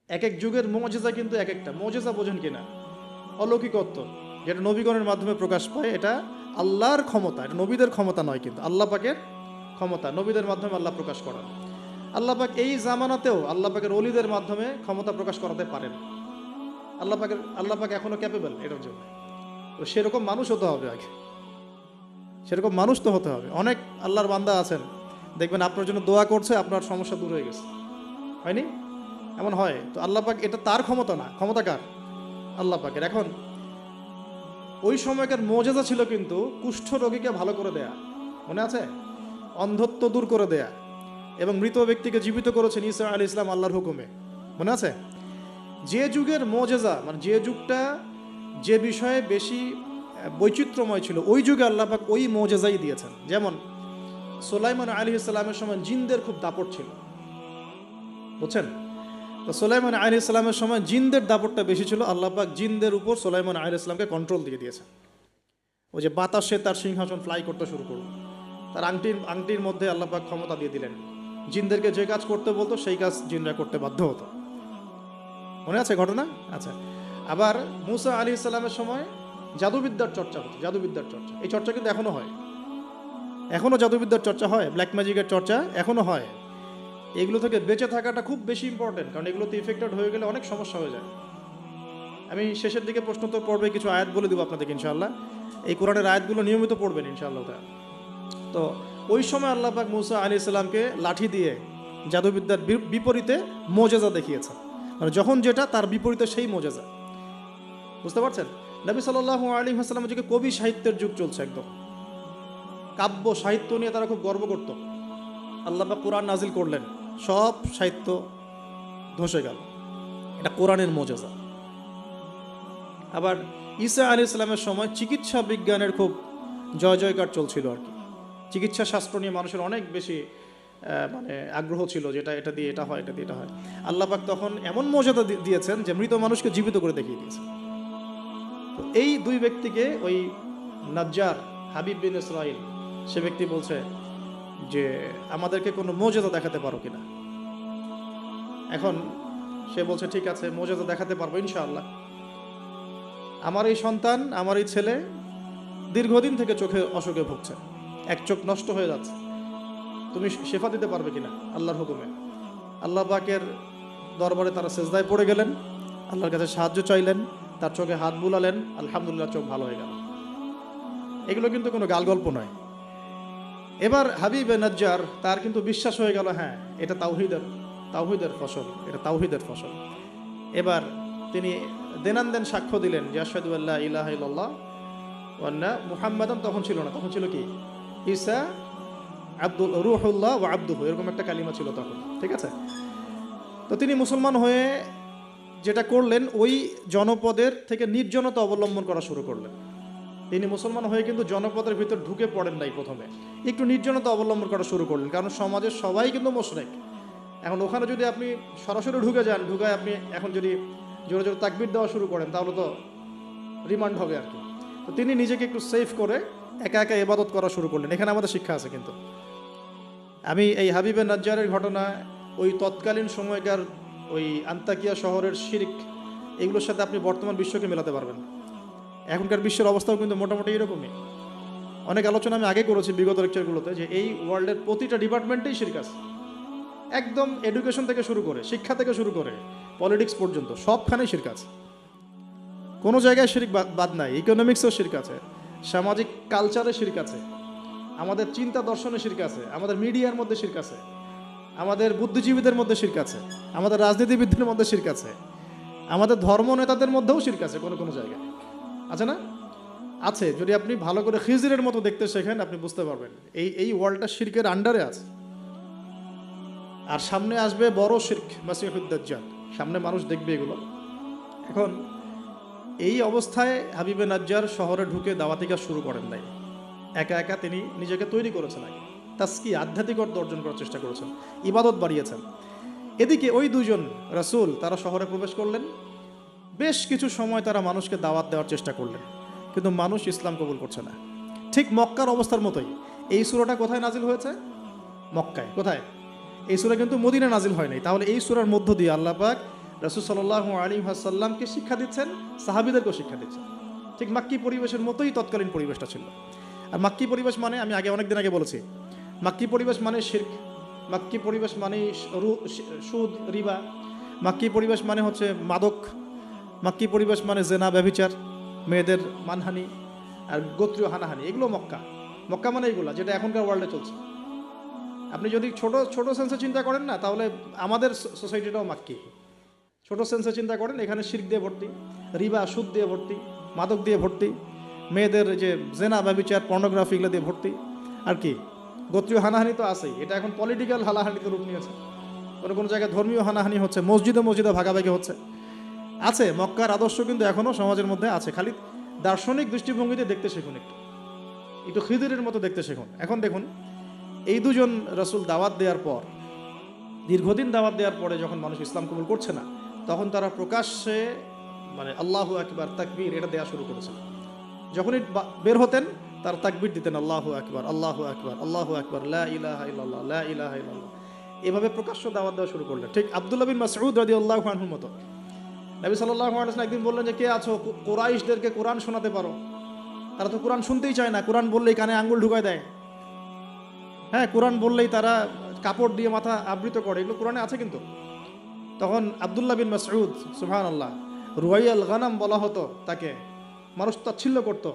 এক এক যুগের মুজিজা কিন্তু এক একটা মুজিজা, বোঝেন কিনা? অলৌকিকত্ব যেটা নবীগণের মাধ্যমে প্রকাশ পায়, এটা আল্লাহর ক্ষমতা, এটা নবীদের ক্ষমতা নয়, কিন্তু আল্লাহ পাকের ক্ষমতা, নবীদের মাধ্যমে আল্লাহ প্রকাশ করান। আল্লাহ পাক এই জামানাতেও আল্লাহ পাকের অলিদের মাধ্যমে ক্ষমতা প্রকাশ করাতে পারেন। আল্লাহ পাক এখনো ক্যাপেবল এটার জন্য। তো সেরকম মানুষ হতে হবে আগে, সেরকম মানুষ তো হতে হবে। অনেক আল্লাহর বান্দা আছেন, দেখবেন আপনার জন্য দোয়া করছে, আপনার সমস্যা দূর হয়ে গেছে, হয়নি? এমন হয় তো। আল্লাহ পাক, এটা তার ক্ষমতা না, ক্ষমতা কার? আল্লাহ পাকের। এখন ওই সময়কার মোজেজা ছিল কিন্তু কুষ্ঠ রোগীকে ভালো করে দেয়া, মনে আছে? অন্ধত্ব দূর করে দেয়া, এবং মৃত ব্যক্তিকে জীবিত করেছেন ঈসা আলাইহিস সালাম আল্লাহর হুকুমে, মনে আছে? যে যুগের মোজেজা, মানে যে যুগটা, যে বিষয়ে বেশি বৈচিত্র্যময় ছিল, ওই যুগে আল্লাহ পাক ওই মোজেজাই দিয়েছেন। যেমন সুলাইমান আলাইহিস সালামের সময় জিনদের খুব দাপট ছিল, বুঝছেন? তো সুলাইমান আলাইহিস সালামের সময় জিনদের দাপটটা বেশি ছিল। আল্লাহ পাক জিনদের উপর সুলাইমান আলাইহিস সালামকে কন্ট্রোল দিয়ে দিয়েছেন। ওই যে বাতাসে তার সিংহাসন ফ্লাই করতে শুরু করলো, তার আংটির মধ্যে আল্লাহ পাক ক্ষমতা দিয়ে দিলেন। জিনদেরকে যে কাজ করতে বলতো সেই কাজ জিনরা করতে বাধ্য হতো, মনে আছে ঘটনা? আচ্ছা। আবার মুসা আলাইহিস সালামের সময় জাদুবিদ্যার চর্চা হতো, জাদুবিদ্যার চর্চা, এই চর্চা কিন্তু এখনো হয়, এখনো জাদুবিদ্যার চর্চা হয়, ব্ল্যাক ম্যাজিকের চর্চা এখনো হয়। এগুলো থেকে বেঁচে থাকাটা খুব বেশি ইম্পর্টেন্ট, কারণ এগুলোতে ইফেক্টেড হয়ে গেলে অনেক সমস্যা হয়ে যায়। আমি শেষের দিকে প্রশ্নোত্তর পর্বে কিছু আয়াত বলে দেবো আপনাদেরকে ইনশাআল্লাহ। এই কোরআনের আয়াতগুলো নিয়মিত পড়বেন ইনশাআল্লাহ। তো ওই সময় আল্লাহ পাক মুসা আলাইহিস সালামকে লাঠি দিয়ে জাদুবিদ্যার বিপরীতে মোজেজা দেখিয়েছে, মানে যখন যেটা তার বিপরীতে সেই মোজেজা, বুঝতে পারছেন? নবী সাল্লাল্লাহু আলাইহি ওয়াসাল্লামের যুগে কবি সাহিত্যের যুগ চলছে, একদম কাব্য সাহিত্য নিয়ে তারা খুব গর্ব করত। আল্লাহ পাক কোরআন নাজিল করলেন, সব সাহিত্য ধসে গেল, এটা কোরআনের মোজেজা। আবার ঈসা আলাইহিস সালামের সময় চিকিৎসা বিজ্ঞানের খুব জয় জয়কার চলছিল আর কি। চিকিৎসা শাস্ত্র নিয়ে মানুষের অনেক বেশি মানে আগ্রহ ছিল, যেটা এটা দিয়ে এটা হয়, এটা দিয়ে এটা হয়। আল্লাহ পাক তখন এমন মর্যাদা দিয়েছেন যে মৃত মানুষকে জীবিত করে দেখিয়ে দিয়েছেন। তো এই দুই ব্যক্তিকে ওই নাজ্জার হাবিব বিন ইসরাইল, সে ব্যক্তি বলছে যে আমাদেরকে কোনো মর্যাদা দেখাতে পারো কিনা। এখন সে বলছে ঠিক আছে, মর্যাদা দেখাতে পারবো ইনশাআল্লাহ। আমার এই সন্তান, আমার এই ছেলে দীর্ঘদিন থেকে চোখে অসুখে ভুগছে, এক চোখ নষ্ট হয়ে যাচ্ছে, তুমি শেফা দিতে পারবে কিনা আল্লাহর হুকুমে। আল্লাহ পাকের দরবারে তারা সেজদায় পড়ে গেলেন, আল্লাহর কাছে সাহায্য চাইলেন, তার চোখে হাত বুলালেন, আলহামদুলিল্লাহ চোখ ভালো হয়ে গেল। এগুলো কিন্তু কোনো গাল গল্প নয়। এবার হাবিবে নাজ্জার, তার কিন্তু বিশ্বাস হয়ে গেল, হ্যাঁ এটা তাওহীদের ফসল, এটা তাওহীদের ফসল। এবার তিনি দেনান সাক্ষ্য দিলেন যে আশহাদু আল্লা ইলাহা ইল্লাল্লাহ ওয়া আন্না মুহাম্মাদান, তখন ছিল না, তখন ছিল কি ঈসা আব্দুল রূহুল্লাহ ওয়া আব্দুহু, এরকম একটা কালিমা ছিল তখন, ঠিক আছে? তো তিনি মুসলমান হয়ে যেটা করলেন, ওই জনপদের থেকে নির্জনতা অবলম্বন করা শুরু করলেন। তিনি মুসলমান হয়ে কিন্তু জনপদের ভিতর ঢুকে পড়েন নাই, প্রথমে একটু নির্জনতা অবলম্বন করা শুরু করলেন, কারণ সমাজের সবাই কিন্তু মুশরিক। এখন ওখানে যদি আপনি সরাসরি ঢুকে যান, ঢুকায় আপনি এখন যদি জোরে জোরে তাকবীর দেওয়া শুরু করেন, তাহলে তো রিমান্ড হবে আর কি। তো তিনি নিজেকে একটু সেফ করে একা একা ইবাদত করা শুরু করলেন। এখানে আমাদের শিক্ষা আছে কিন্তু। আমি এই হাবিবে নাজ্জারের ঘটনা, ওই তৎকালীন সময়কার ওই আন্তাকিয়া শহরের শিরক, এগুলোর সাথে আপনি বর্তমান বিশ্বকে মেলাতে পারবেন। এখনকার বিশ্বের অবস্থাও কিন্তু মোটামুটি এরকমই। অনেক আলোচনা আমি আগে করেছি বিগত লেকচারগুলোতে, যে এই ওয়ার্ল্ডের প্রতিটা ডিপার্টমেন্টেই শিরক আছে, একদম এডুকেশন থেকে শুরু করে, শিক্ষা থেকে শুরু করে পলিটিক্স পর্যন্ত সবখানেই শিরক আছে। কোনো জায়গায় শিরক বাদ নাই। ইকোনমিক্সেও শিরক আছে, সামাজিক কালচারে শিরক আছে, আমাদের চিন্তা দর্শনে শিরক আছে, আমাদের মিডিয়ার মধ্যে শিরক আছে, আমাদের বুদ্ধিজীবীদের মধ্যে শিরক আছে, আমাদের রাজনীতিবিদদের মধ্যে শিরক আছে, আমাদের ধর্ম নেতাদের মধ্যেও শিরক আছে কোনো কোনো জায়গায়, আছে না? আছে। যদি আপনি ভালো করে খিজিরের মতো দেখতে শেখেন, আপনি বুঝতে পারবেন এই ওয়ার্ল্ডটা শিরকের আন্ডারে আছে। আর সামনে আসবে বড় শিরক, মাসিহুদ দাজ্জাল, সামনে মানুষ দেখবে এগুলো। এখন এই অবস্থায় হাবিবে নাজ্জার শহরে ঢুকে দাওয়াতি কাজ শুরু করেন নাই, একা একা তিনি নিজেকে তৈরি করেছেন, আগে তাসকি আধ্যাত্মিক অর্থ অর্জন করার চেষ্টা করেছেন, ইবাদত বাড়িয়েছেন। এদিকে ওই দুজন রাসূল তারা শহরে প্রবেশ করলেন, বেশ কিছু সময় তারা মানুষকে দাওয়াত দেওয়ার চেষ্টা করলেন, কিন্তু মানুষ ইসলাম কবুল করছে না। ঠিক মক্কার অবস্থার মতোই। এই সূরাটা কোথায় নাজিল হয়েছে? মক্কায়। কোথায়? এই সূরা কিন্তু মদিনায় নাজিল হয় নাই। তাহলে এই সূরার মধ্য দিয়ে আল্লাহ পাক রাসূল সাল্লাল্লাহু আলাইহি ওয়াসাল্লামকে শিক্ষা দিচ্ছেন, সাহাবীদেরকেও শিক্ষা দিচ্ছেন। ঠিক মাক্কি পরিবেশের মতোই তৎকালীন পরিবেশটা ছিল। আর মাক্কি পরিবেশ মানে, আমি অনেকদিন আগে বলেছি, মাক্কি পরিবেশ মানে শিরক, মাক্কি পরিবেশ মানে সুদ, রিবা, মাক্কি পরিবেশ মানে হচ্ছে মাদক, মাক্কি পরিবেশ মানে জেনা, ব্যভিচার, মেয়েদের মানহানি আর গোত্রীয় হানাহানি, এগুলো মক্কা। মক্কা মানে এগুলো যেটা এখনকার ওয়ার্ল্ডে চলছে। আপনি যদি ছোট ছোট সেন্সে চিন্তা করেন না, তাহলে আমাদের সোসাইটিটাও মাক্কি। ছোট সেন্সে চিন্তা করেন, এখানে শিরক দিয়ে ভর্তি, রিবা সুদ দিয়ে ভর্তি, মাদক দিয়ে ভর্তি, মেয়েদের যে জেনা ব্যভিচার পর্নোগ্রাফি এগুলো দিয়ে ভর্তি, আর কি গোত্রীয় হানাহানি তো আছেই। এটা এখন পলিটিক্যাল হানাহানিতে রূপ নিয়েছে। কোনো কোনো জায়গায় ধর্মীয় হানাহানি হচ্ছে, মসজিদে মসজিদে ভাগাভাগি হচ্ছে। আছে, মক্কার আদর্শ কিন্তু এখনও সমাজের মধ্যে আছে। খালি দার্শনিক দৃষ্টিভঙ্গিতে দেখতে শিখুন, একটু খিদিরের মতো দেখতে শিখুন। এখন দেখুন, এই দুজন রাসূল দাওয়াত দেওয়ার পর, দীর্ঘদিন দাওয়াত দেওয়ার পরে যখন মানুষ ইসলাম কবুল করছে না, তখন তারা প্রকাশ্যে মানে আল্লাহু আকবার, তাকবীর এটা দেওয়া শুরু করেছিল। যখনই বের হতেন তার তাকবীর দিতেন, আল্লাহু আকবার, আল্লাহু আকবার, আল্লাহু আকবার, লা ইলাহা ইল্লাল্লাহ, লা ইলাহা ইল্লাল্লাহ, এভাবে প্রকাশ্য দাওয়াত দেওয়া শুরু করলেন। ঠিক আব্দুল্লাহ বিন মাসউদ রাদিয়াল্লাহু আনহুর মতো। নবী সাল্লাল্লাহু আলাইহি ওয়াসাল্লাম একদিন বললেন যে, কে আছো কুরাইশদেরকে কোরআন শোনাতে পারো? তারা তো কোরআন শুনতেই চায় না, কোরআন বললেই কানে আঙ্গুল ঢুকায় দেয়। হ্যাঁ, কোরআন বললেই তারা কাপড় দিয়ে মাথা আবৃত করে, এগুলো কোরআনে আছে কিন্তু। তখন আব্দুল্লাহ বিন মাসউদ, সুবহানাল্লাহ, রুয়াইয়াল গানাম বলা হতো তাকে, মানুষ তাচ্ছিল্য করতো,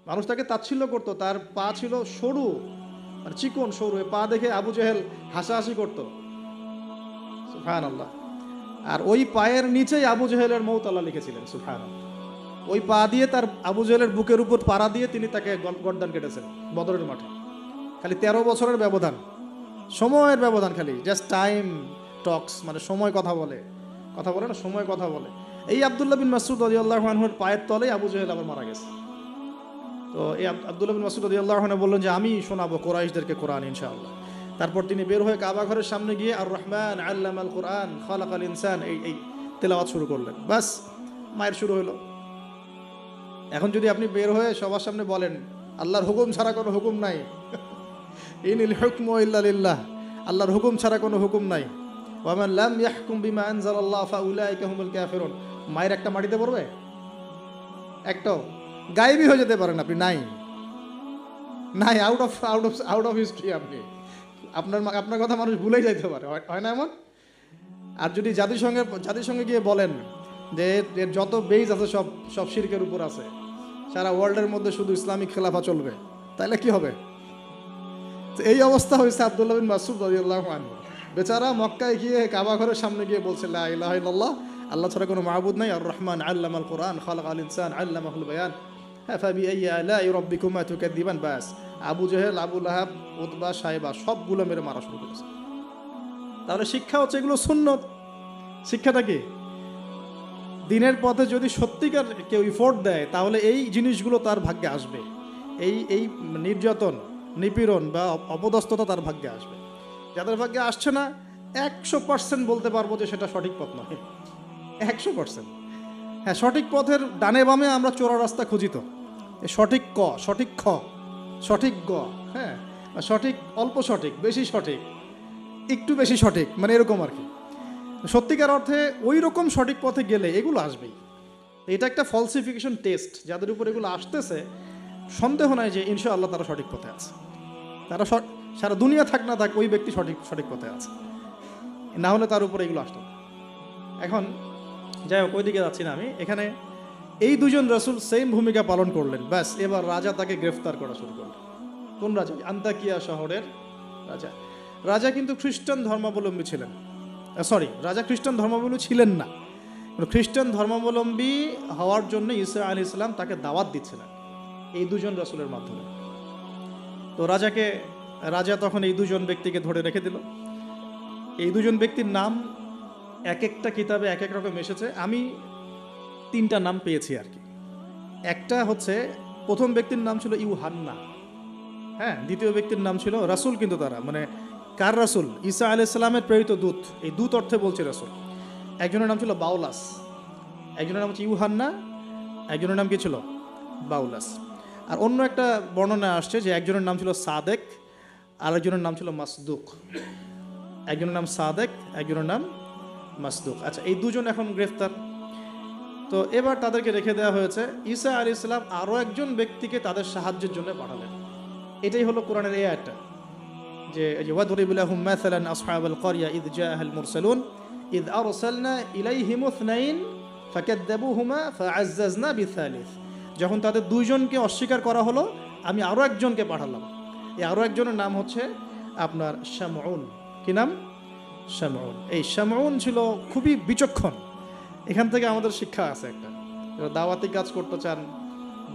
মানুষ তাকে তাচ্ছিল্য করতো। তার পা ছিল সরু, মানে চিকন সরু, পা দেখে আবু জেহেল হাসাহাসি করতো, সুবহানাল্লাহ। আর ওই পায়ের নিচেই আবু জেহেলের মৌত আল্লাহ লিখেছিলেন, সুবহানাল্লাহ। ওই পা দিয়ে তার আবু জেহেলের বুকের উপর পাড়া দিয়ে তিনি তাকে গর্দান কেটেছেন বদরের মাঠে। খালি 13 বছরের ব্যবধান, সময়ের ব্যবধান, খালি জাস্ট টাইম টক্স, মানে সময় কথা বলে না, সময় কথা বলে। এই আব্দুল্লাহ বিন মাসউদ রাদিয়াল্লাহু আনহুর পায়ের তলেই আবু জেহেল আবার মারা গেছে। তো এই আব্দুল্লাহ বিন মাসউদ রাদিয়াল্লাহু আনহু বললেন যে, আমি শোনাবো কুরাইশদেরকে কোরআন ইনশাআল্লাহ। তারপর তিনি বের হয়ে কাবা ঘরের সামনে গিয়ে আর রহমান আল্লামাল কোরআন খালাকাল ইনসান এই তেলাওয়াত শুরু করলেন। বাস, মায়ের শুরু হলো। এখন যদি আপনি বের হয়ে সবার সামনে বলেন, আল্লাহর হুকুম ছাড়া কোনো হুকুম নাই, ইনিল হুকমু ইল্লা লিল্লাহ, আল্লাহর হুকুম ছাড়া কোনো হুকুম নাই, ওয়া মান লাম ইয়াহকুম বিমা আনজালাল্লাহ ফাউলাইকা হুমুল কাফিরুন, মায়ের একটা মাটিতে পড়বে? একটাও গায়েবই হয়ে যেতে পারেন আপনি, নাই, আউট অফ হিস্ট্রি। আপনি আপনার কথা মানুষ ভুলেই যাইতে পারে, হয় না এমন? আর যদি জাতিসংঘে গিয়ে বলেন যে এর যত বেজ আছে সব শিরকের উপর আছে, সারা ওয়ার্ল্ডের মধ্যে শুধু ইসলামিক খেলাফা চলবে, তাইলে কি হবে? এই অবস্থা হয়েছে আব্দুল্লাহ বিন মাসউদ রাদিয়াল্লাহু আনহু। বেচারা মক্কায় গিয়ে কাবা ঘরের সামনে গিয়ে বলছে, লা ইলাহা ইল্লাল্লাহ, আল্লাহ ছাড়া কোনো মাবুদ নাই, আর রহমান আল্লামাল কোরআন খালাকাল ইনসান আল্লামাহুল বায়ান, ফাবিআইয়ি আলাই রাব্বিকুমা তুকাযযিবান। বাস, আবু জেহেল, আবু লাহাব, উতবা, সাইবা সবগুলো মেরে মারা শুরু করেছে। তাহলে শিক্ষা হচ্ছে এগুলো সুন্নত। শিক্ষাটা কি? দিনের পথে যদি সত্যিকার কেউ ইফোর্ট দেয়, তাহলে এই জিনিসগুলো তার ভাগ্যে আসবে। এই নির্যাতন, নিপীড়ন বা অপদস্থতা তার ভাগ্যে আসবে। যাদের ভাগ্যে আসছে না, 100% বলতে পারবো যে সেটা সঠিক পথ নয়, 100%। হ্যাঁ, সঠিক পথের ডানে বামে আমরা চোরা রাস্তা খুঁজি তো, সঠিক ক, সঠিক খ, সঠিক গ, হ্যাঁ, সঠিক অল্প সঠিক, বেশি সঠিক, একটু বেশি সঠিক, মানে এরকম আর কি। সত্যিকার অর্থে ওই রকম সঠিক পথে গেলে এগুলো আসবেই। এটা একটা ফলসিফিকেশন টেস্ট, যাদের উপর এগুলো আসতেছে সন্দেহ নাই যে ইনশাআল্লাহ তারা সঠিক পথে আছে। তারা সারা দুনিয়া থাক না থাক ওই ব্যক্তি সঠিক পথে আছে, না হলে তার উপরে এগুলো আসতো। এখন যাই হোক, ওইদিকে যাচ্ছি না আমি। এখানে এই দুজন রাসূল সেম ভূমিকা পালন করলেন। ব্যাস, এবার রাজা তাকে গ্রেফতার করা শুরু করলেন। কোন রাজা? আন্তাকিয়া শহরের রাজা কিন্তু খ্রিস্টান ধর্মাবলম্বী ছিলেন। রাজা খ্রিস্টান ধর্মাবলম্বী ছিলেন না। খ্রিস্টান ধর্মাবলম্বী হওয়ার জন্য ঈসা আলাইহিস সালাম তাকে দাওয়াত দিচ্ছিলেন এই দুজন রাসূলের মাধ্যমে। তো রাজা তখন এই দুজন ব্যক্তিকে ধরে রেখে দিল। এই দুজন ব্যক্তির নাম এক একটা কিতাবে এক এক রকম এসেছে। আমি 3টা নাম পেয়েছি আর কি। একটা হচ্ছে, প্রথম ব্যক্তির নাম ছিল ইউহান্না, হ্যাঁ। দ্বিতীয় ব্যক্তির নাম ছিল রাসূল, কিন্তু তারা মানে কার রাসূল? ঈসা আলাইহিস সালামের প্রেরিত দূত। এই দূত অর্থে বলছে রাসূল। একজনের নাম ছিল বাউলাস, একজনের নাম হচ্ছে ইউহান্না, একজনের নাম কি ছিল? বাউলাস। আর অন্য একটা বর্ণনা আসছে যে একজনের নাম ছিল সাদেক, আর একজনের নাম ছিল মাসদুক। একজনের নাম সাদেক, একজনের নাম মাসদুক। আচ্ছা, এই দুজন এখন গ্রেফতার। তো এবার তাদেরকে রেখে দেওয়া হয়েছে। ঈসা আলাইহিস সালাম আরও একজন ব্যক্তিকে তাদের সাহায্যের জন্য পাঠালেন। এটাই হলো কোরআনের এই আয়াতটা, যে ওয়াদরিব লাহুম মাসালান আসহাবাল ক্বরিয়া ইয জাআহাল মুরসালুন ইয আরসালনা ইলাইহিম ইসনাইন ফাকাযযাবুহুমা ফাআজ্জাজনা বিসালিস। যখন তাদের দুইজনকে অস্বীকার করা হলো, আমি আরও একজনকে পাঠালাম। এই আরও একজনের নাম হচ্ছে আপনার শামউন। কি নাম? শামউন। এই শামউন ছিল খুবই বিচক্ষণ। এখান থেকে আমাদের শিক্ষা আছে একটা, দাওয়াতি কাজ করতে চান,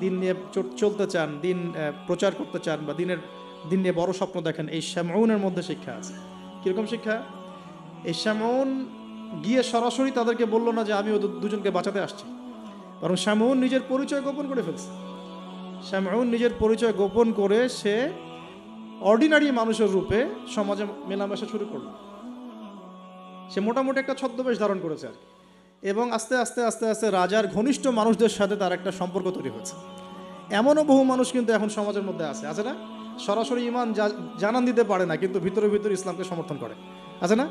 দিন নিয়ে চলতে চান, দিন প্রচার করতে চান, বা দিন নিয়ে বড় স্বপ্ন দেখেন, এই শামউনের মধ্যে শিক্ষা আছে। কীরকম শিক্ষা? এই শামউন গিয়ে সরাসরি তাদেরকে বলল না যে আমি ও দুজনকে বাঁচাতে আসছি, বরং শামউন নিজের পরিচয় গোপন করে ফেলছে। শামউন নিজের পরিচয় গোপন করে সে অর্ডিনারি মানুষের রূপে সমাজে মেলামেশা শুরু করলো। সে মোটামুটি একটা ছদ্মবেশ ধারণ করেছে আর কি, এবং আস্তে আস্তে আস্তে আস্তে রাজার ঘনিষ্ঠ মানুষদের সাথে তার একটা সম্পর্ক তৈরি হয়েছে। এমনও বহু মানুষ কিন্তু এখন সমাজের মধ্যে আছে না? সরাসরি ইমান জানান দিতে পারে না, কিন্তু ভিতরে ভিতরে ইসলামকে সমর্থন করে, আছে না?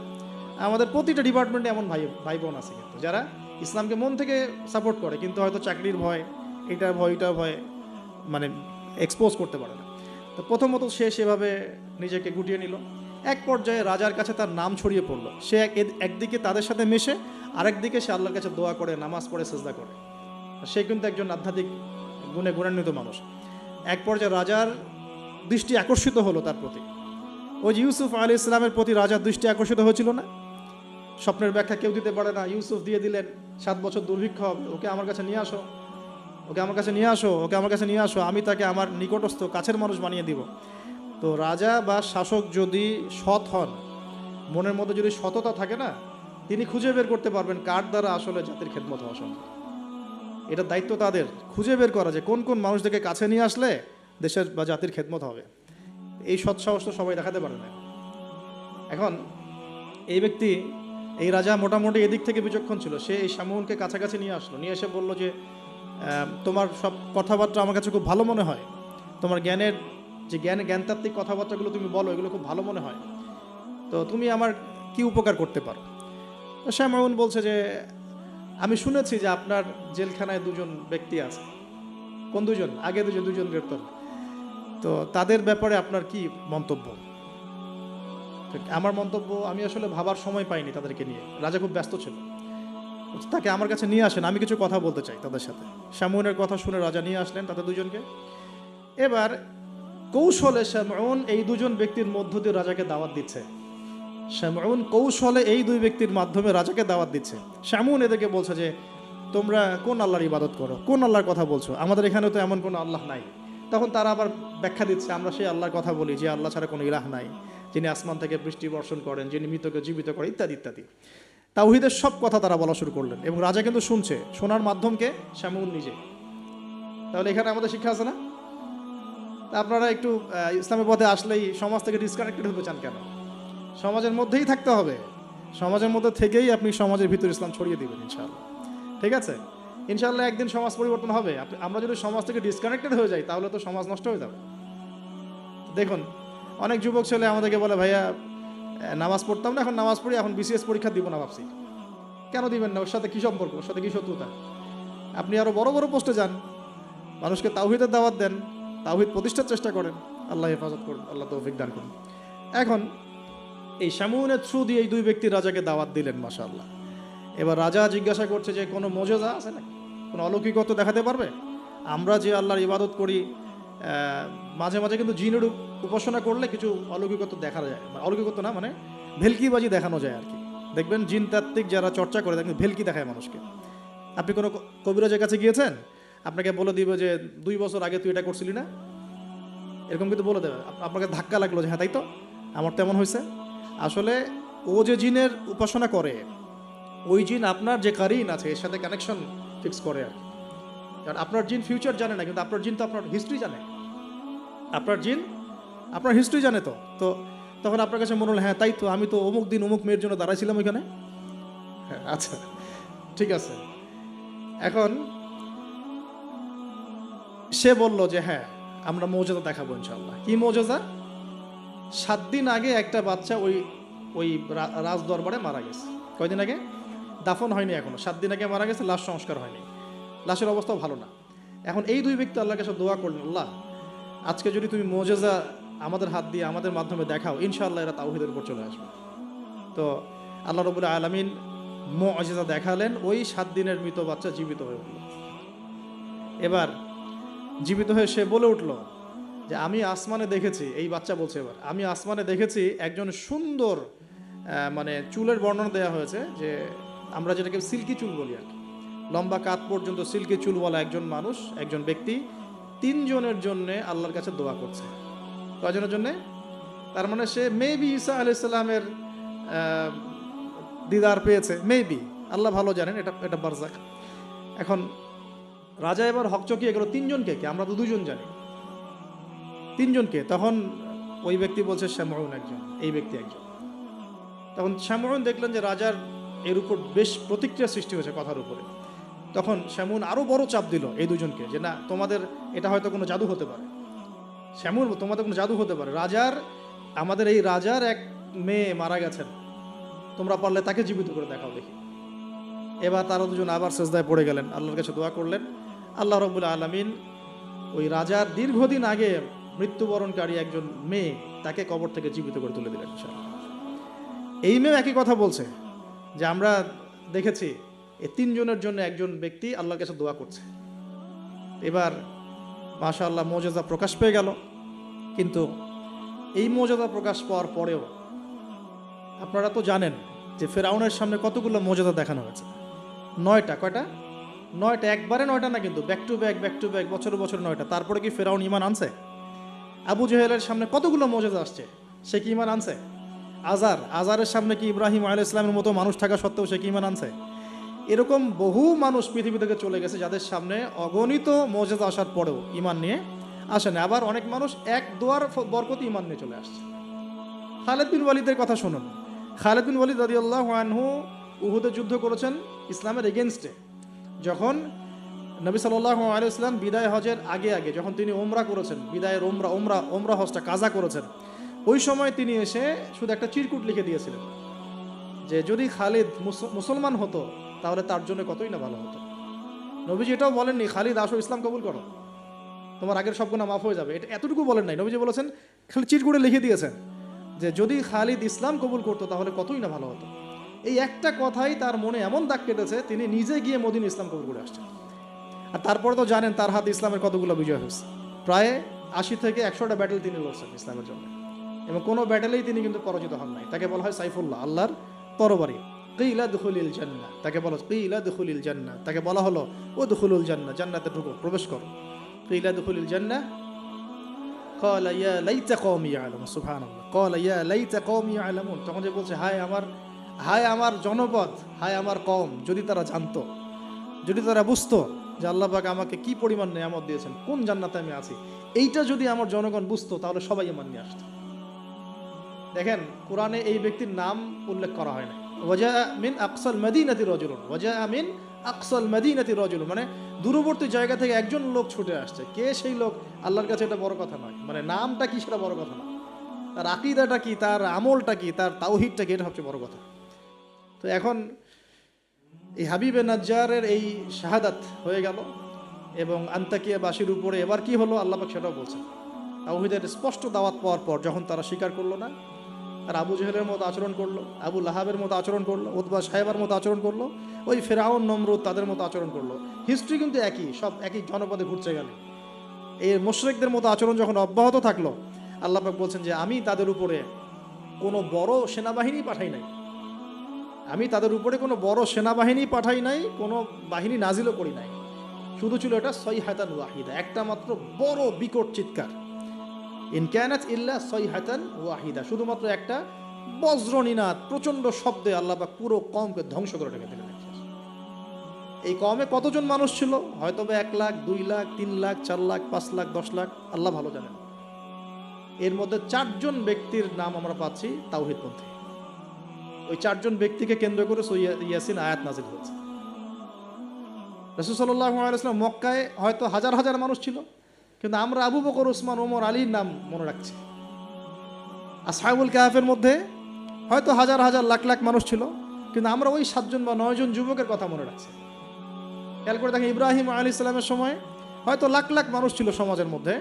আমাদের প্রতিটা ডিপার্টমেন্টে এমন ভাই বোন আছে কিন্তু, যারা ইসলামকে মন থেকে সাপোর্ট করে, কিন্তু হয়তো চাকরির ভয়, এটার ভয় মানে এক্সপোজ করতে পারে না। তো প্রথমত সে সেভাবে নিজেকে গুটিয়ে নিল। এক পর্যায়ে রাজার কাছে তার নাম ছড়িয়ে পড়লো। সে একদিকে তাদের সাথে মেশে, আরেকদিকে সে আল্লাহর কাছে দোয়া করে, নামাজ পড়ে, সিজদা করে। সে কিন্তু একজন আধ্যাত্মিক গুণে গুণান্বিত মানুষ। এক পর্যায়ে রাজার দৃষ্টি আকর্ষিত হলো তার প্রতি। ওই যে ইউসুফ আলাইহিস সালামের প্রতি রাজার দৃষ্টি আকর্ষিত হয়েছিল না? স্বপ্নের ব্যাখ্যা কেউ দিতে পারে না, ইউসুফ দিয়ে দিলেন। 7 বছর দুর্ভিক্ষ হবে, ওকে আমার কাছে নিয়ে আসো, ওকে আমার কাছে নিয়ে আসো, আমি তাকে আমার নিকটস্থ কাছের মানুষ বানিয়ে দিব। তো রাজা বা শাসক যদি সৎ হন, মনের মধ্যে যদি সততা থাকে না, তিনি খুঁজে বের করতে পারবেন কার দ্বারা আসলে জাতির খেদমত হওয়া সম্ভব। এটা দায়িত্ব তাদের, খুঁজে বের করা যে কোন কোন মানুষদেরকে কাছে নিয়ে আসলে দেশের বা জাতির খেদমত হবে। এই সৎসাহস তো সবাই দেখাতে পারে না। এখন এই রাজা মোটামুটি এদিক থেকে বিচক্ষণ ছিল। সে এই শামউনকে কাছাকাছি নিয়ে আসলো, নিয়ে এসে বলল যে তোমার সব কথাবার্তা আমার কাছে খুব ভালো মনে হয়, তোমার জ্ঞানতাত্ত্বিক কথাবার্তাগুলো তুমি বলো, এগুলো খুব ভালো মনে হয়, তো তুমি আমার কি উপকার করতে পারো? তো শামউন বলছে যে আমি শুনেছি যে আপনার জেলখানায় 2জন ব্যক্তি আছে। কোন 2জন? আগে 2জন গ্রেপ্তার। তো তাদের ব্যাপারে আপনার কি মন্তব্য? আমার মন্তব্য, আমি আসলে ভাবার সময় পাইনি তাদেরকে নিয়ে, রাজা খুব ব্যস্ত ছিল, তাকে আমার কাছে নিয়ে আসেন, আমি কিছু কথা বলতে চাই তাদের সাথে। শামউনের কথা শুনে রাজা নিয়ে আসলেন তাদের 2জনকে। এবার কৌশলে শামউন এই 2জন ব্যক্তির মধ্য দিয়ে রাজাকে দাওয়াত দিচ্ছে। শামউন কৌশলে এই 2 ব্যক্তির মাধ্যমে রাজাকে দাওয়াত দিচ্ছে। শামউন এদেরকে বলছে যে তোমরা কোন আল্লাহর ইবাদত করো, কোন আল্লাহর কথা বলছো, আমাদের এখানে তো এমন কোনো আল্লাহ নাই। তখন তারা আবার ব্যাখ্যা দিচ্ছে, আমরা সেই আল্লাহর কথা বলি যে আল্লাহ ছাড়া কোনো ইলাহ নাই, যিনি আসমান থেকে বৃষ্টি বর্ষণ করেন, যিনি মৃতকে জীবিত করেন, ইত্যাদি ইত্যাদি। তাওহীদের সব কথা তারা বলা শুরু করলেন, এবং রাজা কিন্তু শুনছে। শোনার মাধ্যমকে শামউন নিজে। তাহলে এখানে আমাদের শিক্ষা আছে না? আপনারা একটু ইসলামের পথে আসলেই সমাজ থেকে ডিসকানেক্টেড হতে চান কেন? সমাজের মধ্যেই থাকতে হবে, সমাজের মধ্যে থেকেই আপনি সমাজের ভিতর ইসলাম ছড়িয়ে দিবেন ইনশাআল্লাহ। ঠিক আছে? ইনশাআল্লাহ একদিন সমাজ পরিবর্তন হবে। আমরা যদি সমাজ থেকে ডিসকানেক্টেড হয়ে যাই, তাহলে তো সমাজ নষ্ট হয়ে যাবে। দেখুন, অনেক যুবক ছেলে আমাদেরকে বলে, ভাইয়া নামাজ পড়তাম না, এখন নামাজ পড়ি, এখন বিসিএস পরীক্ষা দিব না ভাবছি। কেন দিবেন না? ওর সাথে কী সম্পর্ক, ওর সাথে কী শত্রুতা? আপনি আরও বড় বড় পোস্টে যান, মানুষকে তাওহীদের দাওয়াত দেন, তাওহীদ প্রতিষ্ঠার চেষ্টা করেন। আল্লাহ হেফাজত করুন, আল্লাহ তৌফিক দান করুন। এখন এই শামউনের থ্রু দিয়ে এই 2 ব্যক্তি রাজাকে দাওয়াত দিলেন, মাশাআল্লাহ। এবার রাজা জিজ্ঞাসা করছে যে কোনো মজেজা আছে নাকি, কোনো অলৌকিকত্ব দেখাতে পারবে? আমরা যে আল্লাহর ইবাদত করি, মাঝে মাঝে কিন্তু জিনের উপাসনা করলে কিছু অলৌকিকত্ব দেখা যায়। অলৌকিকত্ব না, মানে ভেলকিবাজি দেখানো যায় আর কি। দেখবেন জিন তাত্ত্বিক যারা চর্চা করে, দেখবেন ভেলকি দেখায় মানুষকে। আপনি কোনো কবিরাজের কাছে গিয়েছেন, আপনাকে বলে দিবে যে 2 বছর আগে তুই এটা করছিলি না, এরকম কিন্তু বলে দেবে। আপনাকে ধাক্কা লাগলো যে হ্যাঁ তাই তো, আমার তেমন হয়েছে। আসলে ও যে জিনের উপাসনা করে, ওই জিন আপনার যে কারিন আছে এর সাথে কানেকশন ফিক্স করে আর কি। কারণ আপনার জিন ফিউচার জানে না, কিন্তু আপনার জিন তো আপনার হিস্ট্রি জানে। আপনার জিন আপনার হিস্ট্রি জানে। তো তখন আপনার কাছে মনে হলো হ্যাঁ তাই তো, আমি তো অমুক দিন অমুক মেয়ের জন্য দাঁড়াইছিলাম ওইখানে। হ্যাঁ আচ্ছা ঠিক আছে। এখন সে বলল যে হ্যাঁ আমরা মৌজেজা দেখাবো ইনশাআল্লাহ। কি মৌজেজা? 7 দিন আগে একটা বাচ্চা ওই রাজ দরবারে মারা গেছে। কয়দিন আগে? দাফন হয়নি এখনো, 7 দিন আগে মারা গেছে, লাশ সংস্কার হয়নি, লাশের অবস্থাও ভালো না। এখন এই 2 ব্যক্তি আল্লাহর কাছে দোয়া করলেন, আল্লাহ আজকে যদি তুমি মুজিজা আমাদের হাত দিয়ে আমাদের মাধ্যমে দেখাও, ইনশাআল্লাহ এরা তাওহীদের উপর চলে আসবে। তো আল্লাহ রাব্বুল আলামিন মুজিজা দেখালেন, ওই 7 দিনের মৃত বাচ্চা জীবিত হয়ে উঠল। এবার জীবিত হয়ে সে বলে উঠল যে আমি আসমানে দেখেছি, এই বাচ্চা বলছে, এবার আমি আসমানে দেখেছি একজন সুন্দর মানে চুলের বর্ণনা দেওয়া হয়েছে, যে আমরা যেটাকে সিল্কি চুল বলি আর কি, লম্বা কাত পর্যন্ত সিল্কি চুলওয়ালা একজন মানুষ, একজন ব্যক্তি 3 জনের জন্য আল্লাহর কাছে দোয়া করছে। কয়জনের জন্যে? তার মানে সে মেবি ঈসা আলাইহিস সালামের দিদার পেয়েছে, মেবি, আল্লাহ ভালো জানেন, এটা বারজাক। এখন রাজা এবার হকচকিয়ে গেল, 3 জনকে কে? আমরা তো 2 জন জানি, 3 জনকে? তখন ওই ব্যক্তি বলছে শামউন একজন, এই ব্যক্তি একজন। তখন শামউন দেখলেন যে রাজার এর উপর বেশ প্রতিক্রিয়া সৃষ্টি হয়েছে কথার উপরে। তখন শামউন আরো বড় চাপ দিল এই 2 জনকে, যে না তোমাদের এটা হয়তো কোনো জাদু হতে পারে, শামউন তোমাদের কোনো জাদু হতে পারে, আমাদের এই রাজার এক মেয়ে মারা গেছেন, তোমরা পারলে তাকে জীবিত করে দেখাও দেখি। এবার তারা 2জন আবার সিজদায় পড়ে গেলেন, আল্লাহর কাছে দোয়া করলেন। আল্লাহ রাব্বুল আলামিন ওই রাজার দীর্ঘদিন আগে মৃত্যুবরণকারী একজন মেয়ে, তাকে কবর থেকে জীবিত করে তুলে দিলেন ইনশাআল্লাহ। এই মেয়ে একই কথা বলছে যে আমরা দেখেছি এই 3 জনের জন্য একজন ব্যক্তি আল্লাহর কাছে দোয়া করছে। এবার মাশাআল্লাহ মুজিজা প্রকাশ পেয়ে গেল। কিন্তু এই মুজিজা প্রকাশ পাওয়ার পরেও আপনারা তো জানেন যে ফেরাউনের সামনে কতগুলো মুজিজা দেখানো হয়েছে, 9টা। কয়টা? 9টা, একবারে 9টা না, কিন্তু ব্যাক টু ব্যাক বছর বছর 9টা। তারপরে কি ফেরাউন ঈমান আনছে? আবু জেহেলের সামনে কতগুলো মুজিজা আসছে, সে কি ঈমান আনছে? আজারের সামনে কি ইব্রাহিম আলাইহিস সালামের মতো মানুষ থাকা সত্ত্বেও সে কি ঈমান আনছে? এরকম বহু মানুষ পৃথিবী থেকে চলে গেছে যাদের সামনে অগণিত মুজিজা আসার পরেও ঈমান নিয়ে আসেনি। আবার অনেক মানুষ এক দোয়ার বরকতে ঈমান নিয়ে চলে আসছে। খালিদ বিন ওয়ালিদের কথা শুনুন। খালিদ বিন ওয়ালিদ রাদিয়াল্লাহু আনহু উহুদে যুদ্ধ করেছেন ইসলামের এগেনস্টে। যখন নবী সাল্লাল্লাহু আলাইহি ওয়াসাল্লাম বিদায় হজের আগে যখন তিনি ওমরা করেছেন, বিদায়ের ওমরা হজটা কাজা করেছেন, ওই সময় তিনি এসে শুধু একটা চিরকুট লিখে দিয়েছিলেন যে যদি খালিদ মুসলমান হতো তাহলে তার জন্য কতই না ভালো হতো। নবীজি এটাও বলেননি খালিদ আসো ইসলাম কবুল করো, তোমার আগের সব গুনাহ মাফ হয়ে যাবে, এটা এতটুকু বলেন নাই। নবীজি বলেছেন, খালি চিরকুটে লিখে দিয়েছেন যে যদি খালিদ ইসলাম কবুল করতো তাহলে কতই না ভালো হতো। এই একটা কথাই তার মনে এমন দাগ কেটেছে, তিনি নিজে গিয়ে মদিনা ইসলাম কবুল করে আসছেন। আর তারপরে তো জানেন তার হাতে ইসলামের কতগুলো বিজয় হয়েছে, প্রায় 80 থেকে 100টা ব্যাটেল তিনি লড়ছেন ইসলামের জন্য, এবং কোনো ব্যাটেলেই তিনি কিন্তু পরাজিত হন নাই। তাকে বলা হয় সাইফুল্লাহ, আল্লাহর তরবারি। কিলা দুখুলিল জান্নাহ, তাকে বলা কিলা দুখুলিল জান্নাহ, তাকে বলা হলো ও দুখুলুল জান্নাহ, জান্নাতে ঢুকো, প্রবেশ করো। কিলা দুখুলিল জান্নাহ ক্বালা ইয়া লাইতা কওমি ইয়ালামুন, সুবহানাল্লাহ, ক্বালা ইয়া লাইতা কওমি ইয়ালামুন। তখন যে বলছে হায় আমার জনপদ, হায় আমার কওম, যদি তারা জানতো, যদি তারা বুঝতো যে আল্লাহ পাক আমাকে কি পরিমাণ নেয়ামত দিয়েছেন, কোন জান্নাতে আমি আছি, এইটা যদি আমার জনগণ বুঝতো তাহলে সবাই ঈমান নিয়ে আসতো। দেখেন কোরআনে এই ব্যক্তির নাম উল্লেখ করা হয় না। ওয়াজা মিন আকসাল মাদিনাতি রাজুলুন, ওয়াজা মিন আকসাল মাদিনাতি রাজুলুন, মানে দূরবর্তী জায়গা থেকে একজন লোক ছুটে আসছে। কে সেই লোক আল্লাহর কাছে এটা বড় কথা নয়, মানে নামটা কি সেটা বড় কথা না, তার আকীদাটা কি, তার আমলটা কি, তার তাওহীদটা কি, এটা সবচেয়ে বড় কথা। তো এখন এই হাবিবে নাজ্জারের এই শাহাদাত হয়ে গেল, এবং আন্তাকিয়াবাসীর উপরে এবার কি হলো আল্লাহ পাক সেটাও বলছেন। তাওহীদের স্পষ্ট দাওয়াত পাওয়ার পর যখন তারা স্বীকার করলো না, আর আবু জেহেলের মতো আচরণ করলো, আবু লাহাবের মতো আচরণ করলো, উতবা সাহেবার মতো আচরণ করলো, ওই ফেরাউন নমরুদ তাদের মতো আচরণ করলো। হিস্ট্রি কিন্তু একই, সব একই জনপদে ঘুরছে গেল। এই মুশরিকদের মতো আচরণ যখন অব্যাহত থাকলো, আল্লাহ পাক বলছেন যে আমি তাদের উপরে কোনো বড় সেনাবাহিনী পাঠাই নাই, আমি তাদের উপরে কোনো বড় সেনাবাহিনী পাঠাই নাই, কোনো বাহিনী নাজিলও করি নাই, শুধু ছিল এটা সাইহাতান ওয়াহিদা, একটা মাত্র বড় বিকট চিৎকার। ইন কানাত ইল্লা সাইহাতান ওয়াহিদা, শুধুমাত্র একটা বজ্রনিনাদ, প্রচন্ড শব্দে আল্লাহ পাক পুরো কওমকে ধ্বংস করে রেখে দিলেন। এই কওমে কতজন মানুষ ছিল? হয়তো 1 লাখ, 2 লাখ, 3 লাখ, 4 লাখ, 5 লাখ, 10 লাখ, আল্লাহ ভালো জানেন। এর মধ্যে 4 জন ব্যক্তির নাম আমরা পাচ্ছি তাওহীদপন্থী। ওই 4 জন ব্যক্তিকে কেন্দ্র করে সূরা ইয়াসিন আয়াত নাযিল হয়েছে। রাসূল সাল্লাল্লাহু আলাইহি ওয়াসাল্লাম মক্কায় হয়তো হাজার হাজার মানুষ ছিল, কিন্তু আমরা আবু বকর, ওসমান, ওমর, আলীর নাম মনে রাখছি। আসহাবুল কাহফের মধ্যে হয়তো হাজার হাজার লাখ লাখ মানুষ ছিল, কিন্তু আমরা ওই 7 জন বা 9 জন যুবকের কথা মনে রাখছি। খেয়াল করে দেখেন, ইব্রাহিম আলাইহিস সালামের সময় হয়তো লাখ লাখ মানুষ ছিল সমাজের মধ্যে,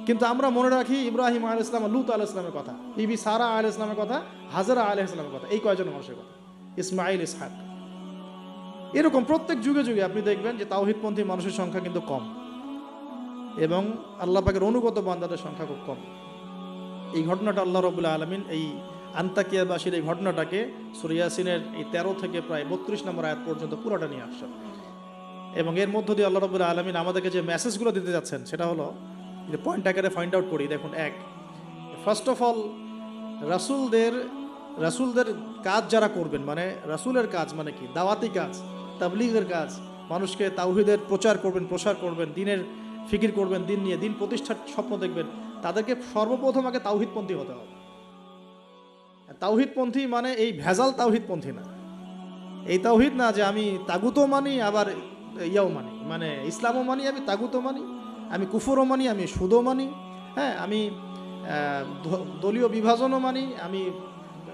কিন্তু আমরা মনে রাখি ইব্রাহিম আলাইহিস সালাম, লূত আলাইহিস সালামের কথা, বিবি সারা আলাইহিস সালামের কথা, হাজরা আলাইহিস সালামের কথা, এই কয়জন মানুষের কথা, ইসমাইল, ইসহাক। এরকম প্রত্যেক যুগে যুগে আপনি দেখবেন যে তাওহীদপন্থী মানুষের সংখ্যা কিন্তু কম এবং আল্লাহ পাকের অনুগত বান্দাদের সংখ্যা খুব কম। এই ঘটনাটা আল্লাহ রাব্বুল আলামিন এই আন্তাকিয়াবাসীর এই ঘটনাটাকে সূরা ইয়াসিনের এই 13 থেকে প্রায় 32 নম্বর আয়াত পর্যন্ত পুরোটা নিয়ে আসছেন। এবং এর মধ্য দিয়ে আল্লাহ রাব্বুল আলামিন আমাদেরকে যে মেসেজগুলো দিতে যাচ্ছেন সেটা হলো, যে পয়েন্ট আকারে ফাইন্ড আউট করি। দেখুন, এক, ফার্স্ট অফ অল রাসূলদের কাজ যারা করবেন, মানে রাসূলের কাজ মানে কি, দাওয়াতি কাজ, তাবলীগের কাজ, মানুষকে তাওহীদের প্রচার করবেন, দ্বীনের ফিকির করবেন, দিন নিয়ে দিন প্রতিষ্ঠার স্বপ্ন দেখবেন, তাদেরকে সর্বপ্রথম আগে তাওহীদপন্থী হতে হবে। তাওহীদপন্থী মানে এই ভেজাল তাওহীদপন্থী না, এই তাওহীদ না যে আমি তাগুতও মানি আবার ইয়াও মানি, মানে ইসলামও মানি, আমি তাগুতও মানি, আমি কুফরও মানি, আমি সুদও মানি, হ্যাঁ, আমি দলীয় বিভাজনও মানি, আমি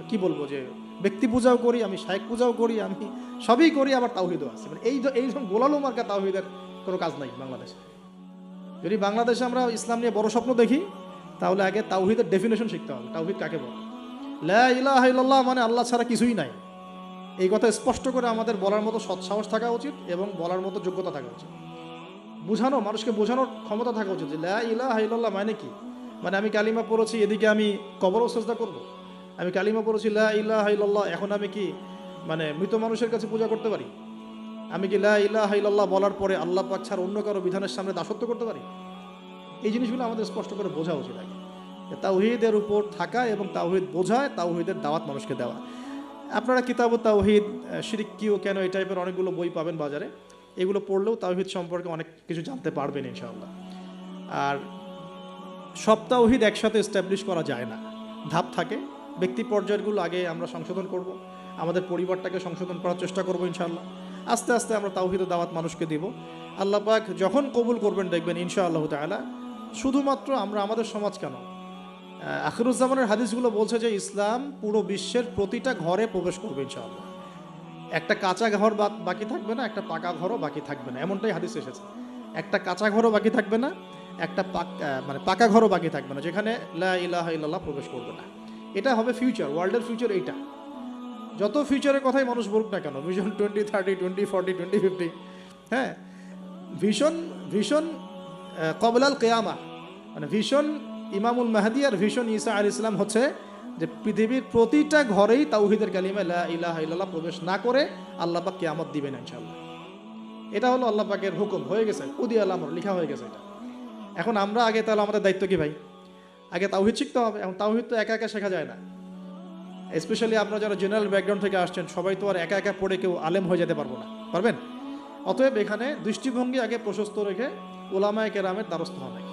কি বলবো যে ব্যক্তি পূজাও করি, আমি শায়েখ পূজাও করি, আমি সবই করি, আবার তাওহীদও আছে। মানে এই গোলালো মার্কা তাওহীদের কোনো কাজ নাই বাংলাদেশে। যদি বাংলাদেশে আমরা ইসলাম নিয়ে বড় স্বপ্ন দেখি, তাহলে আগে তাওহীদের ডেফিনেশন শিখতে হবে। তাওহীদ কাকে বলে? লা ইলাহা ইল্লাল্লাহ মানে আল্লাহ ছাড়া কিছুই নাই, এই কথা স্পষ্ট করে আমাদের বলার মতো সৎসাহস থাকা উচিত এবং বলার মতো যোগ্যতা থাকা উচিত। মানুষকে বোঝানোর ক্ষমতা থাকা উচিত যে লা ইলাহা ইল্লাল্লাহ মানে কি। মানে আমি কালিমা পড়েছি, এদিকে আমি কবরও সিজদা করব? আমি কালিমা পড়েছি লা ইলাহা ইল্লাল্লাহ, এখন আমি কি মানে মৃত মানুষের কাছে পূজা করতে পারি? আমি কি লা ইলাহা ইল্লাল্লাহ বলার পরে আল্লাহ পাক ছাড়া অন্য কারো বিধানের সামনে দাসত্ব করতে পারি? এই জিনিসগুলো আমাদের স্পষ্ট করে বোঝা উচিত আগে। তাওহীদের উপর থাকা এবং তাওহীদ বোঝায়, তাওহীদের দাওয়াত মানুষকে দেওয়া। আপনারা কিতাবুত তাওহীদ, শিরক কি ও কেন, এই টাইপের অনেকগুলো বই পাবেন বাজারে, এগুলো পড়লেও তাওহীদ সম্পর্কে অনেক কিছু জানতে পারবেন ইনশাআল্লাহ। আর সব তাওহীদ একসাথে এস্টাবলিশ করা যায় না, ধাপ থাকে। ব্যক্তি পর্যায়গুলো আগে আমরা সংশোধন করব, আমাদের পরিবারটাকে সংশোধন করার চেষ্টা করব ইনশাআল্লাহ। আস্তে আস্তে আমরা তাওহীদের দাওয়াত মানুষকে দিব। আল্লাহ পাক যখন কবুল করবেন দেখবেন ইনশাআল্লাহ তাআলা, শুধুমাত্র আমরা আমাদের সমাজ কেন, আখিরুজ্জামানের হাদিসগুলো বলছে যে ইসলাম পুরো বিশ্বের প্রতিটা ঘরে প্রবেশ করবে ইনশাআল্লাহ। একটা কাঁচা ঘর বাকি থাকবে না, একটা পাকা ঘরও বাকি থাকবে না, এমনটাই হাদিস এসেছে। একটা কাঁচা ঘরও বাকি থাকবে না, একটা পাকা ঘরও বাকি থাকবে না, যেখানে লা ইলাহা ইল্লাল্লাহ প্রবেশ করবে না। এটা হবে ফিউচার, ওয়ার্ল্ডের ফিউচার এইটা। যত ফিউচারের কথাই মানুষ বলুক না কেন, ভিশন 2030, 2040, 2050, হ্যাঁ, ভিশন কবলাল কিয়ামা, মানে ভিশন ইমামুল মাহদি আর ভিশন ঈসা আলাইহিস সালাম হচ্ছে যে পৃথিবীর প্রতিটা ঘরেই তাওহীদের কালিমা লা ইলাহা ইল্লাল্লাহ প্রবেশ না করে আল্লাহ পাক কিয়ামত দিবেন ইনশাআল্লাহ। এটা হলো আল্লাহ পাকের হুকুম, হয়ে গেছে, কুদি আল আমর, লেখা হয়ে গেছে এটা। এখন আমরা আগে, তাহলে আমাদের দায়িত্ব কি ভাই? আগে তাওহীদ শিখতে হবে। এখন তাওহীদ তো একা একা শেখা যায় না, স্পেশালি আপনারা যারা জেনারেল ব্যাকগ্রাউন্ড থেকে আসছেন, সবাই তো আর একা একা পড়ে কেউ আলেম হয়ে যেতে পারবো না, পারবেন? অতএব এখানে দৃষ্টিভঙ্গি আগে প্রশস্ত রেখে ওলামায়ে কেরামের দ্বারস্থ হওয়া লাগে।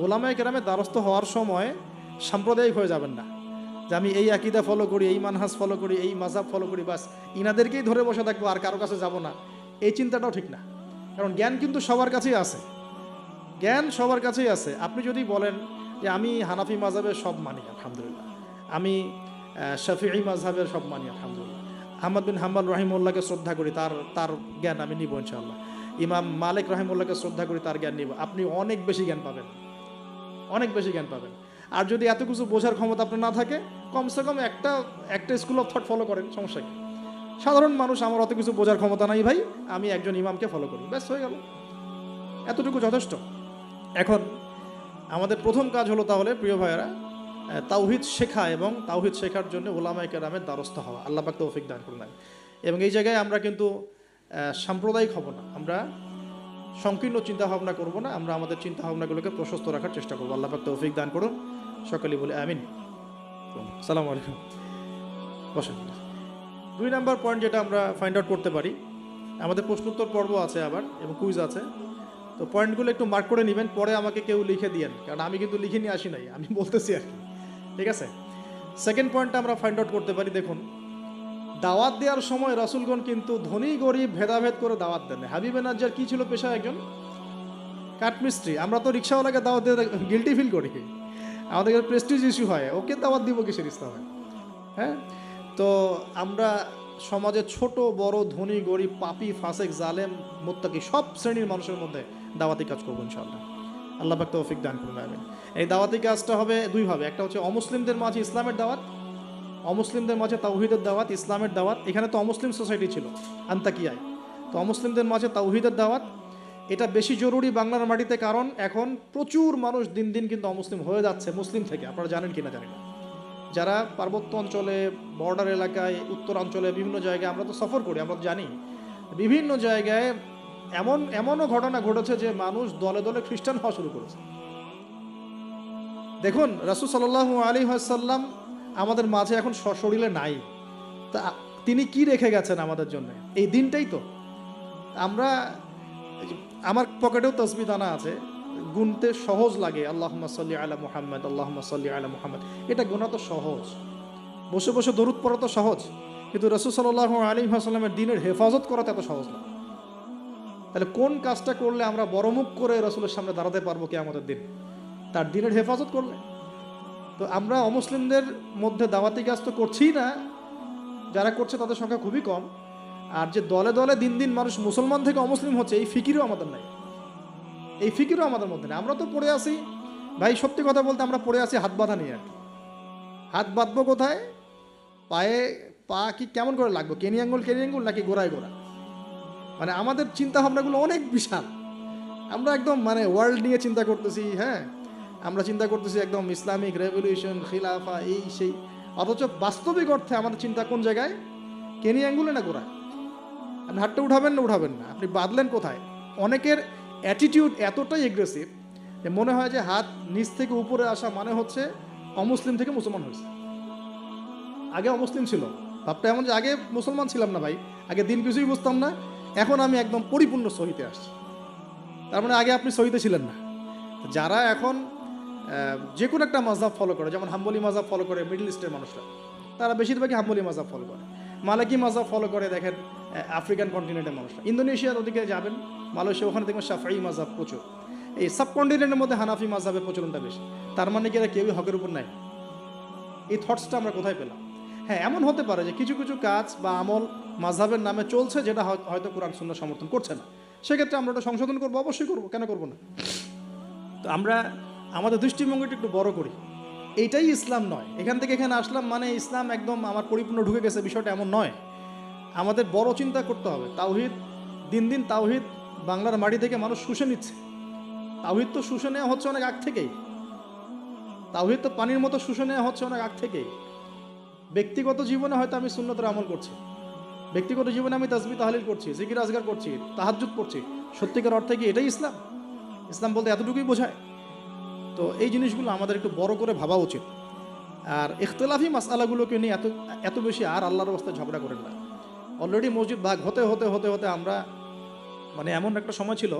ওলামায়ে কেরামের দ্বারস্থ হওয়ার সময় সাম্প্রদায়িক হয়ে যাবেন না, যে আমি এই আকীদা ফলো করি, এই মানহাজ ফলো করি, এই মাযহাব ফলো করি, বাস ইনাদেরকেই ধরে বসে থাকবো আর কারো কাছে যাব না, এই চিন্তাটাও ঠিক না। কারণ জ্ঞান কিন্তু সবার কাছেই আছে, জ্ঞান সবার কাছেই আছে। আপনি যদি বলেন যে আমি হানাফি মাযহাবের সব মানি আলহামদুলিল্লাহ, আমি শাফিঈ মাযহাবের সব মানি আলহামদুলিল্লাহ, আহমদ বিন হাম্বল রাহিমাহুল্লাহকে শ্রদ্ধা করি, তার জ্ঞান আমি নিব ইনশাআল্লাহ, ইমাম মালিক রাহিমাহুল্লাহকে শ্রদ্ধা করি, তার জ্ঞান নিব, আপনি অনেক বেশি জ্ঞান পাবেন, অনেক বেশি জ্ঞান পাবেন। আর যদি এত কিছু বোঝার ক্ষমতা আপনার না থাকে, কমসে কম একটা স্কুল অফ থট ফলো করেন, সমস্যা কি? সাধারণ মানুষ, আমার অত কিছু বোঝার ক্ষমতা নাই ভাই, আমি একজন ইমামকে ফলো করি, ব্যাস হয়ে গেল, এতটুকু যথেষ্ট। এখন আমাদের প্রথম কাজ হলো তাহলে প্রিয় ভাইয়েরা, তাওহীদ শেখা এবং তাওহীদ শেখার জন্য ওলামায়ে কেরামের দ্বারস্থ হওয়া। আল্লাহ পাক তৌফিক দান করুন। এবং এই জায়গায় আমরা কিন্তু সাম্প্রদায়িক হব না, আমরা সংকীর্ণ চিন্তাভাবনা করব না, আমরা আমাদের চিন্তাভাবনাগুলোকে প্রশস্ত রাখার চেষ্টা করবো। আল্লাহ পাক তৌফিক দান করুন, সকলেই বলে আমিন। আসসালামু আলাইকুম। বসেন। 2 নম্বর পয়েন্ট যেটা আমরা ফাইন্ড আউট করতে পারি, আমাদের প্রশ্নোত্তর পর্ব আছে আবার এবং কুইজ আছে, তো পয়েন্টগুলো একটু মার্ক করে নেবেন, পরে আমাকে কেউ লিখে দিয়েন, কারণ আমি কিন্তু লিখে নিয়ে আসি নাই, আমি বলতেছি আর কি, ঠিক আছে? সেকেন্ড পয়েন্টটা আমরা ফাইন্ড আউট করতে পারি। দেখুন, দাওয়াত দেওয়ার সময় রাসূলগণ কিন্তু ধনী গরিব ভেদাভেদ করে দাওয়াত দেন। হাবিবে নাজ্জার কি ছিল পেশা? একজন কাঠমিস্ত্রি। আমরা তো রিক্সাওয়ালাকে দাওয়াত দিয়ে গিল্টি ফিল করি, আমাদের প্রেস্টিজ ইস্যু হয়, ওকে দাওয়াত দিব কিসের ইসলামে? হ্যাঁ, তো আমরা সমাজে ছোট বড় ধনী গরিব পাপী ফাসেক জালেম মুত্তাকি সব শ্রেণীর মানুষের মধ্যে দাওয়াতি কাজ করবো ইনশাআল্লাহ। আল্লাহ পাক তৌফিক দান করুন, আমিন। এই দাওয়াতি কাজটা হবে দুইভাবে, একটা হচ্ছে অমুসলিমদের মাঝে ইসলামের দাওয়াত, অমুসলিমদের মাঝে তাওহীদের দাওয়াত, ইসলামের দাওয়াত। এখানে তো অমুসলিম সোসাইটি ছিল আন্তাকিয়ায়, তো অমুসলিমদের মাঝে তাওহীদের দাওয়াত এটা বেশি জরুরি বাংলার মাটিতে, কারণ এখন প্রচুর মানুষ দিন দিন কিন্তু অমুসলিম হয়ে যাচ্ছে মুসলিম থেকে, আপনারা জানেন কিনা জানি না। যারা পার্বত্য অঞ্চলে, বর্ডার এলাকায়, উত্তরাঞ্চলে বিভিন্ন জায়গায় আমরা তো সফর করি, আমরা তো জানি বিভিন্ন জায়গায় এমনও ঘটনা ঘটেছে যে মানুষ দলে দলে খ্রিস্টান হওয়া শুরু করেছে। দেখুন রাসূল সাল্লাল্লাহু আলাইহি ওয়াসাল্লাম আমাদের মাঝে এখন সশরীরে নাই, তা তিনি কি রেখে গেছেন আমাদের জন্য? এই দিনটাই তো। আমরা, আমার পকেটেও তাসবিহ দানা আছে, গুনতে সহজ লাগে, আল্লাহুম্মা সাল্লি আলা মুহাম্মদ, আল্লাহুম্মা সাল্লি আলা মুহাম্মদ, এটা গোনা তো সহজ, বসে বসে দরুদ পড়া তো সহজ, কিন্তু রাসূল সাল্লাল্লাহু আলাইহি ওয়াসাল্লামের দিনের হেফাজত করা তো এত সহজ না। তাহলে কোন কাজটা করলে আমরা বড় মুখ করে রাসূলের সামনে দাঁড়াতে পারবো কিয়ামতের দিন? তার দিনের হেফাজত করলে। তো আমরা অমুসলিমদের মধ্যে দাওয়াতি কাজ তো করছিই না, যারা করছে তাদের সংখ্যা খুবই কম। আর যে দলে দলে দিন দিন মানুষ মুসলমান থেকে অমুসলিম হচ্ছে, এই ফিকিরও আমাদের নাই, এই ফিকিরও আমাদের মধ্যে নেই। আমরা তো পড়ে আসি ভাই, সত্যি কথা বলতে আমরা পড়ে আসি হাত বাঁধা নিয়ে আর কি। হাত বাঁধবো কোথায়? পায়ে পা কি কেমন করে লাগবে, কেনি আঙ্গুল নাকি গোড়ায় গোড়া? মানে আমাদের চিন্তা ভাবনাগুলো অনেক বিশাল, আমরা একদম মানে ওয়ার্ল্ড নিয়ে চিন্তা করতেছি। হ্যাঁ, আমরা চিন্তা করতেছি একদম ইসলামিক রেভলিউশন, খিলাফা, এই সেই, অথচ বাস্তবিক অর্থে আমাদের চিন্তা কোন জায়গায়? কেনি আঙ্গুলে না গোড়ায়? আপনি হাতটা উঠাবেন না উঠাবেন না, আপনি বাঁধলেন কোথায়? অনেকের অ্যাটিটিউড এতটাই এগ্রেসিভ যে মনে হয় যে হাত নিচ থেকে উপরে আসা মানে হচ্ছে অমুসলিম থেকে মুসলমান হয়েছে। আগে অমুসলিম ছিল, ভাবটা এমন যে আগে মুসলমান ছিলাম না ভাই, আগে দিন কিছুই বুঝতাম না, এখন আমি একদম পরিপূর্ণ সহিতে আসছি। তার মানে আগে আপনি সহিতে ছিলেন না। যারা এখন যে কোনো একটা মাযহাব ফলো করে, যেমন হাম্বলি মাযহাব ফলো করে মিডল ইস্টের মানুষরা, তারা বেশিরভাগই হাম্বলি মাযহাব ফলো করে। মালিকি মাযহাব ফলো করে দেখেন আফ্রিকান কন্টিনেন্টের মানুষরা। ইন্দোনেশিয়ার ওদিকে যাবেন, মালয়েশিয়া, ওখানে দেখবেন শাফিঈ মাযহাব প্রচুর। এই সাবকন্টিনেন্টের মধ্যে হানাফি মাযহাবের প্রচলনটা বেশি। তার মানে কি এরা কেউই হকের উপর নাই? এই থটসটা আমরা কোথায় পেলাম? হ্যাঁ, এমন হতে পারে যে কিছু কিছু কাজ বা আমল মাযহাবের নামে চলছে, যেটা হয়তো কোরআন সুন্নাহ সমর্থন করছে না, সেক্ষেত্রে আমরা ওটা সংশোধন করবো, অবশ্যই করবো, কেন করবো না? তো আমরা আমাদের দৃষ্টিভঙ্গিটা একটু বড় করি, এইটাই ইসলাম নয়। এখান থেকে এখানে আসলাম মানে ইসলাম একদম আমার পরিপূর্ণ ঢুকে গেছে, বিষয়টা এমন নয়। আমাদের বড় চিন্তা করতে হবে। তাওহীদ, দিন দিন তাওহীদ বাংলার মাটি থেকে মানুষ শুষে নিচ্ছে। তাওহীদ তো শুষে নেওয়া হচ্ছে অনেক আগ থেকেই, তাওহীদ তো পানির মতো শুষে নেওয়া হচ্ছে অনেক আগ থেকেই। ব্যক্তিগত জীবনে হয়তো আমি সুন্নতের আমল করছি, ব্যক্তিগত জীবনে আমি তাসবিহ তাহলিল করছি, জিকির আজগার করছি, তাহাজ্জুদ করছি, সত্যিকার অর্থে কি এটাই ইসলাম? ইসলাম বলতে এতটুকুই বোঝায়? তো এই জিনিসগুলো আমাদের একটু বড় করে ভাবা উচিত। আর ইখতিলাফি মাসআলাগুলোকে নিয়ে এত বেশি আর আল্লাহর রাস্তায় ঝগড়া করেন না। অলরেডি মসজিদ ভাগ হতে হতে হতে হতে আমরা মানে এমন একটা সময় ছিল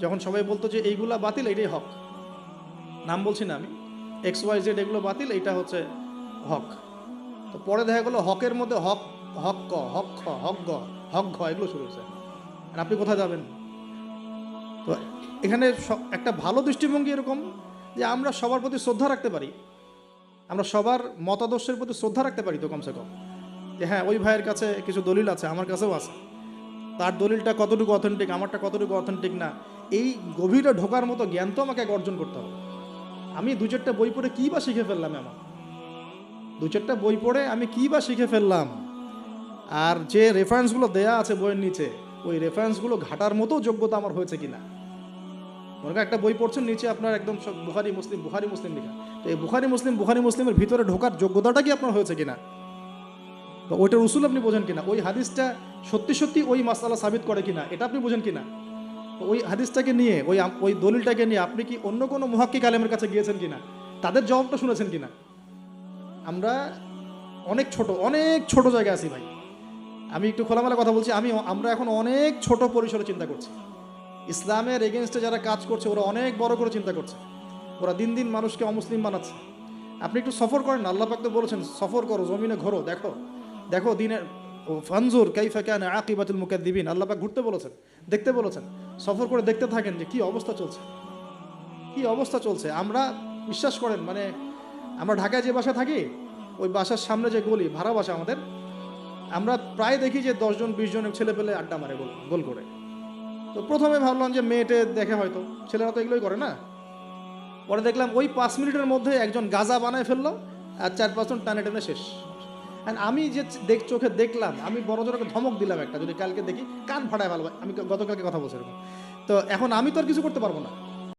যখন সবাই বলতো যে এইগুলা বাতিল, এইটাই হক। নাম বলছি না আমি, XYZ এগুলো বাতিল, এইটা হচ্ছে হক। তো পরে দেখা গেলো হকের মধ্যে হক, হক ক, হক খ, হক গ, হক ঘ, এগুলো শুরু হয়েছে। আর আপনি কোথায় যাবেন? তো এখানে একটা ভালো দৃষ্টিভঙ্গি এরকম যে আমরা সবার প্রতি শ্রদ্ধা রাখতে পারি, আমরা সবার মতাদর্শের প্রতি শ্রদ্ধা রাখতে পারি তো কমসে কম, যে হ্যাঁ ওই ভাইয়ের কাছে কিছু দলিল আছে, আমার কাছেও আছে, তার দলিলটা কতটুকু অথেন্টিক, আমারটা কতটুকু অথেন্টিক না, এই গভীরে ঢোকার মতো জ্ঞান তো আমাকে অর্জন করতে হবে। আমি দু চারটা বই পড়ে কী বা শিখে ফেললাম? আমার দু চারটা বই পড়ে আমি কী বা শিখে ফেললাম? আর যে রেফারেন্সগুলো দেয়া আছে বইয়ের নিচে, ওই রেফারেন্সগুলো ঘাটার মতো যোগ্যতা আমার হয়েছে কিনা? মনে করেন একটা বই পড়ছেন, নিচে আপনার একদম সব বুখারী মুসলিম লেখা, তো এই বুখারী মুসলিমের ভিতরে ঢোকার যোগ্যতাটা কি আপনার হয়েছে কিনা? বা ওইটার উসুল আপনি বোঝেন কিনা? ওই হাদিসটা সত্যি সত্যি ওই মাসআলা সাবিত করে কিনা, এটা আপনি বোঝেন কিনা? ওই হাদিসটাকে নিয়ে, ওই দলিলটাকে নিয়ে আপনি কি অন্য কোনো মুহাক্কিক আলেমের কাছে গিয়েছেন কিনা? তাদের জবাবটা শুনেছেন কিনা? আমরা অনেক ছোট জায়গায় আছি ভাই। আমি একটু খোলামেলা কথা বলছি, আমরা এখন অনেক ছোট পরিসরে চিন্তা করছি। ইসলামের এগেনস্টে যারা কাজ করছে ওরা অনেক বড় করে চিন্তা করছে, ওরা দিন দিন মানুষকে অমুসলিম বানাচ্ছে। আপনি একটু সফর করেন, আল্লাহ পাক তো বলেছেন সফর করো, জমিনে ঘোরো, দেখো দিনের ফানজুর কাইফা কানা আকিবাতুল মুকাদ্দিবিন, আল্লাহ পাক ঘুরতে বলেছেন, দেখতে বলেছেন। সফর করে দেখতে থাকেন যে কি অবস্থা চলছে। আমরা বিশ্বাস করেন, মানে আমরা ঢাকায় যে বাসা থাকি, ওই বাসার সামনে যে গলি, ভাড়া বাসা আমাদের, আমরা প্রায় দেখি যে 10 জন 20 জন ছেলে পেলে আড্ডা মারে গোল গোল করে। তো প্রথমে ভাবলাম যে মেয়েটে দেখে হয়তো, ছেলেরা তো এগুলোই করে না। পরে দেখলাম ওই 5 মিনিটের মধ্যে একজন গাজা বানায় ফেললো, আর 4-5 জন টানে টেনে শেষ। আর আমি যে চোখে দেখলাম, আমি বড় জোরকে ধমক দিলাম একটা, যদি কালকে দেখি কান ফাটায় ভালো। আমি গতকালকে কথা বলছি এরকম। তো এখন আমি তো আর কিছু করতে পারবো না।